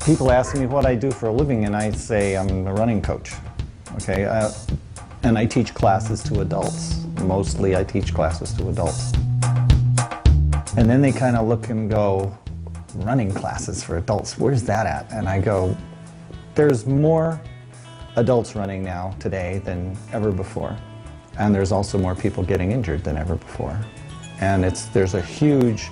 People ask me what I do for a living, and I say I'm a running coach. Okay, and I teach classes to adults. Mostly I teach classes to adults. And then they kind of look and go, running classes for adults, where's that at? And I go, there's more adults running now today than ever before. And there's also more people getting injured than ever before. And there's a huge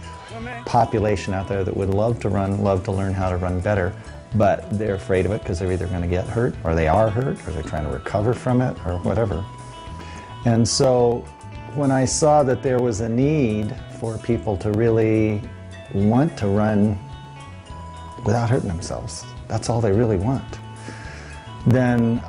population out there that would love to run, love to learn how to run better, but they're afraid of it because they're either going to get hurt, or they are hurt, or they're trying to recover from it, or whatever. And so when I saw that there was a need for people to really want to run without hurting themselves, that's all they really want, then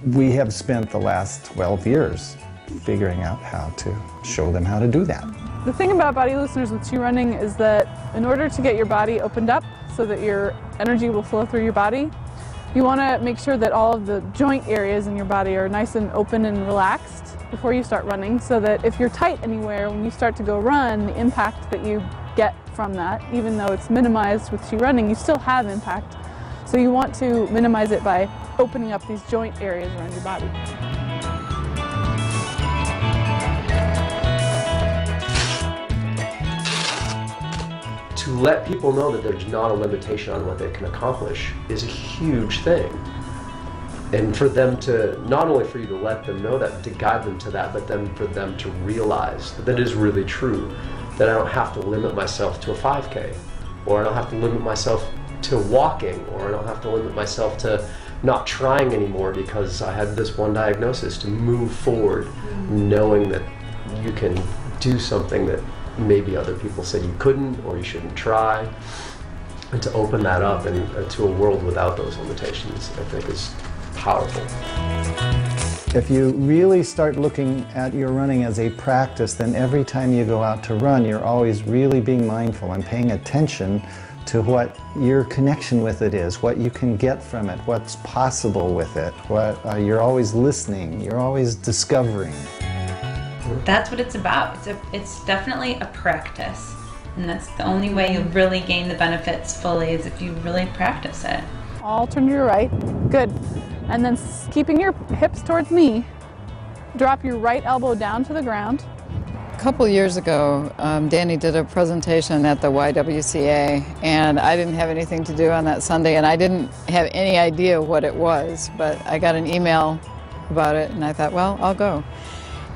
we have spent the last 12 years figuring out how to show them how to do that. The thing about body looseners with ChiRunning is that in order to get your body opened up so that your energy will flow through your body, you want to make sure that all of the joint areas in your body are nice and open and relaxed before you start running, so that if you're tight anywhere, when you start to go run, the impact that you get from that, even though it's minimized with ChiRunning, you still have impact. So you want to minimize it by opening up these joint areas around your body. To let people know that there's not a limitation on what they can accomplish is a huge thing. And for them to, not only for you to let them know that, to guide them to that, but then for them to realize that it is really true, that I don't have to limit myself to a 5K, or I don't have to limit myself to walking, or I don't have to limit myself to not trying anymore because I had this one diagnosis, to move forward knowing that you can do something that maybe other people said you couldn't or you shouldn't try, and to open that up and to a world without those limitations, I think is powerful. If you really start looking at your running as a practice, then every time you go out to run, you're always really being mindful and paying attention to what your connection with it is, what you can get from it, what's possible with it. You're always listening, you're always discovering. That's what it's about. It's definitely a practice, and that's the only way you'll really gain the benefits fully, is if you really practice it. All turn to your right. Good. And then keeping your hips towards me, drop your right elbow down to the ground. A couple years ago, Danny did a presentation at the YWCA, and I didn't have anything to do on that Sunday, and I didn't have any idea what it was, but I got an email about it, and I thought, well, I'll go.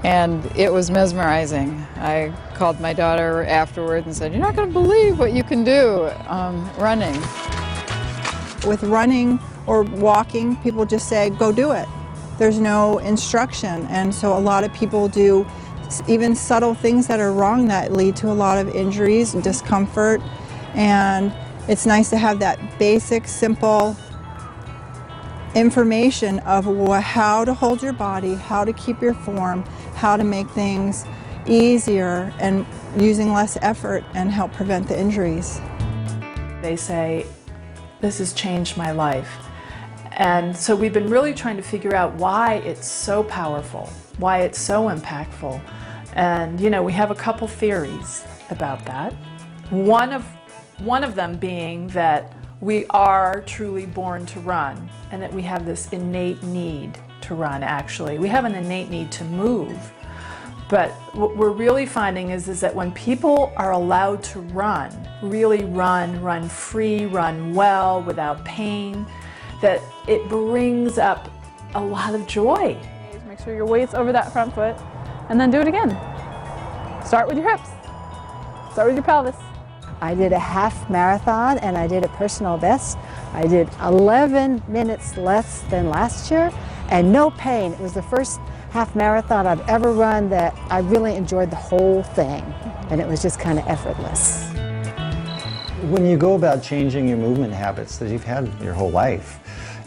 And it was mesmerizing. I called my daughter afterward and said, you're not going to believe what you can do running. With running or walking, people just say, go do it. There's no instruction, and so a lot of people do even subtle things that are wrong that lead to a lot of injuries and discomfort, and it's nice to have that basic, simple information of how to hold your body, how to keep your form, how to make things easier and using less effort and help prevent the injuries. They say, this has changed my life. And so we've been really trying to figure out why it's so powerful, why it's so impactful. And you know, we have a couple theories about that. One of them being that we are truly born to run, and that we have this innate need to run, actually. We have an innate need to move. But what we're really finding is that when people are allowed to run, really run free, run well, without pain, that it brings up a lot of joy. Make sure your weight's over that front foot, and then do it again. Start with your hips. Start with your pelvis. I did a half marathon and I did a personal best. I did 11 minutes less than last year and no pain. It was the first half marathon I've ever run that I really enjoyed the whole thing, and it was just kind of effortless. When you go about changing your movement habits that you've had your whole life,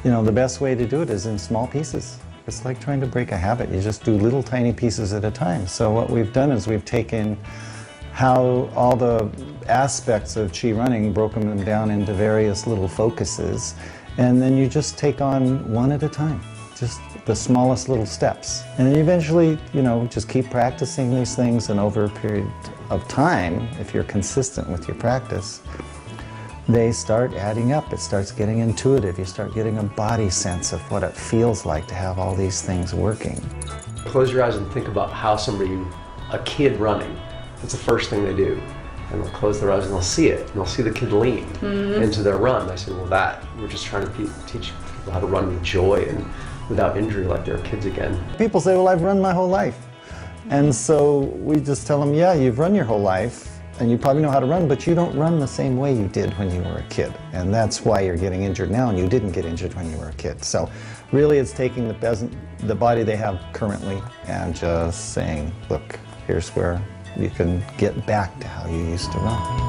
you know, the best way to do it is in small pieces. It's like trying to break a habit. You just do little tiny pieces at a time. So what we've done is we've taken how all the aspects of ChiRunning, broken them down into various little focuses, and then you just take on one at a time, just the smallest little steps. And then eventually, you know, just keep practicing these things, and over a period of time, if you're consistent with your practice, they start adding up. It starts getting intuitive. You start getting a body sense of what it feels like to have all these things working. Close your eyes and think about how a kid running, that's the first thing they do. And they'll close their eyes and they'll see it. And they'll see the kid lean into their run. I say, well, we're just trying to teach people how to run with joy and without injury like they're kids again. People say, well, I've run my whole life. And so we just tell them, yeah, you've run your whole life and you probably know how to run, but you don't run the same way you did when you were a kid. And that's why you're getting injured now, and you didn't get injured when you were a kid. So really it's taking the body they have currently and just saying, look, here's where you can get back to how you used to run.